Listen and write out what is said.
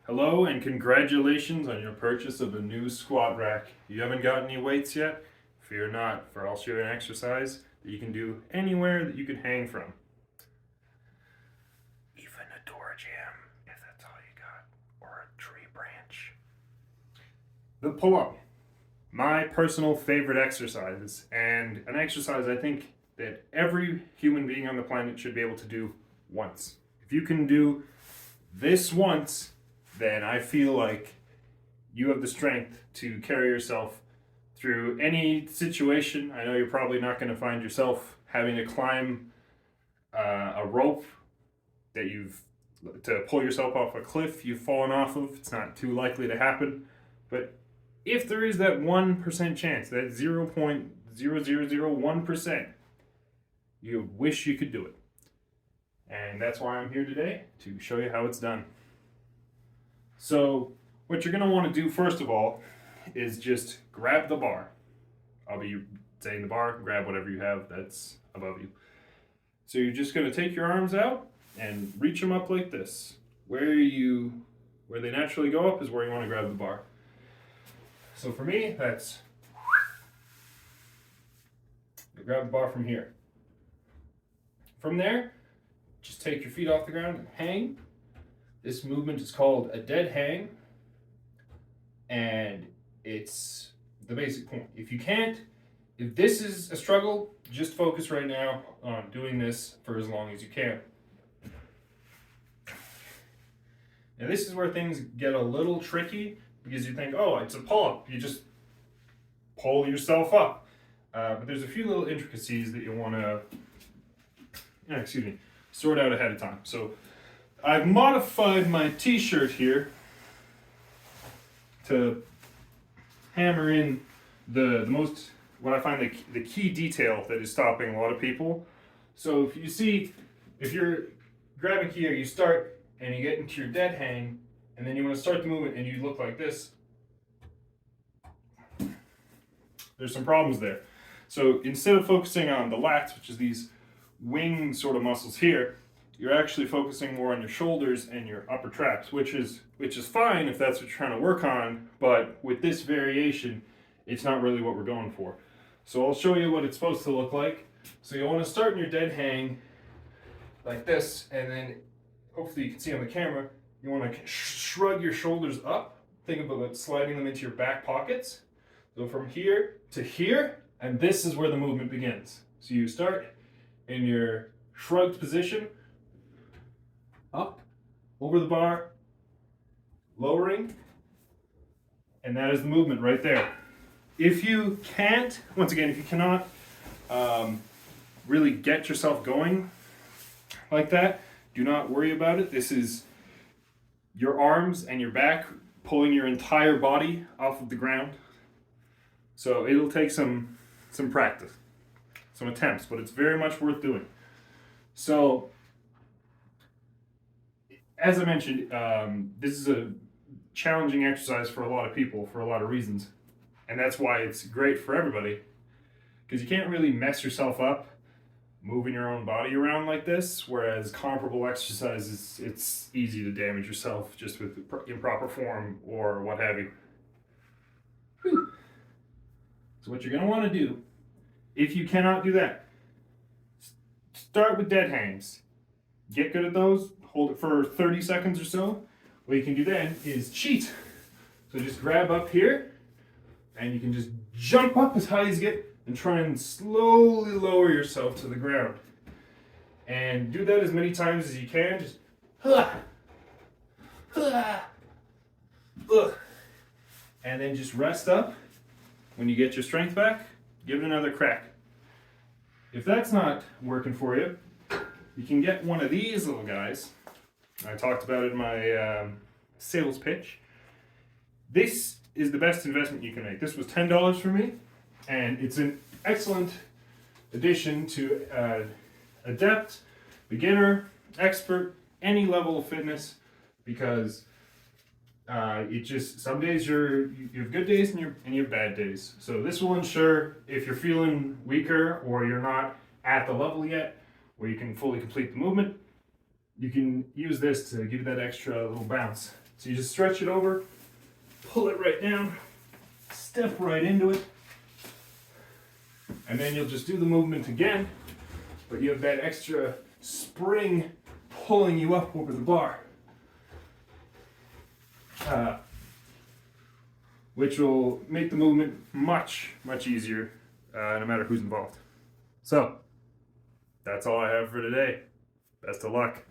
Hello and congratulations on your purchase of a new squat rack. You haven't got any weights yet? Fear not, for I'll show you an exercise that you can do anywhere that you can hang from. Even a door jamb, if that's all you got, or a tree branch. The pull-up, my personal favorite exercise, and an exercise I think that every human being on the planet should be able to do once. If you can do this once, then I feel like you have the strength to carry yourself through any situation. I know you're probably not going to find yourself having to climb a rope that you've to pull yourself off a cliff you've fallen off of. It's not too likely to happen. But if there is that 1% chance, that 0.0001%, you wish you could do it. And that's why I'm here today, to show you how it's done. So what you're going to want to do first of all is just grab the bar. I'll be saying the bar, grab whatever you have that's above you. So you're just going to take your arms out and reach them up like this. Where they naturally go up is where you want to grab the bar. So for me, that's you grab the bar from here. From there, just take your feet off the ground and hang. This movement is called a dead hang, and it's the basic point. If this is a struggle, just focus right now on doing this for as long as you can. Now this is where things get a little tricky because you think, oh, it's a pull-up. You just pull yourself up. But there's a few little intricacies that you want to, sort out ahead of time. So I've modified my t-shirt here to hammer in the most, what I find the key detail that is stopping a lot of people. So if you're grabbing here, you start and you get into your dead hang, and then you want to start the movement and you look like this. There's some problems there. So instead of focusing on the lats, which is these wing sort of muscles here, you're actually focusing more on your shoulders and your upper traps, which is fine if that's what you're trying to work on, but with this variation, it's not really what we're going for. So I'll show you what it's supposed to look like. So you want to start in your dead hang like this, and then hopefully you can see on the camera, you want to shrug your shoulders up. Think about sliding them into your back pockets. So from here to here, and this is where the movement begins. So you start in your shrugged position, up, over the bar, lowering, and that is the movement right there. If you cannot really get yourself going like that, do not worry about it. This is your arms and your back pulling your entire body off of the ground. So it'll take some practice, some attempts, but it's very much worth doing. So as I mentioned, this is a challenging exercise for a lot of people for a lot of reasons. And that's why it's great for everybody. Because you can't really mess yourself up moving your own body around like this, whereas comparable exercises, it's easy to damage yourself just with improper form or what have you. Whew. So what you're going to want to do, if you cannot do that, start with dead hangs. Get good at those. Hold it for 30 seconds or so. What you can do then is cheat. So just grab up here, and you can just jump up as high as you get and try and slowly lower yourself to the ground. And do that as many times as you can. Just and then just rest up. When you get your strength back, give it another crack. If that's not working for you, you can get one of these little guys. I talked about it in my sales pitch. This is the best investment you can make. This was $10 for me, and it's an excellent addition to adept, beginner, expert, any level of fitness, because some days you have good days and you have bad days. So this will ensure if you're feeling weaker or you're not at the level yet where you can fully complete the movement, you can use this to give you that extra little bounce So you just stretch it over, pull it right down, step right into it, and then you'll just do the movement again, but you have that extra spring pulling you up over the bar, which will make the movement much, much easier, no matter who's involved. So, that's all I have for today. Best of luck.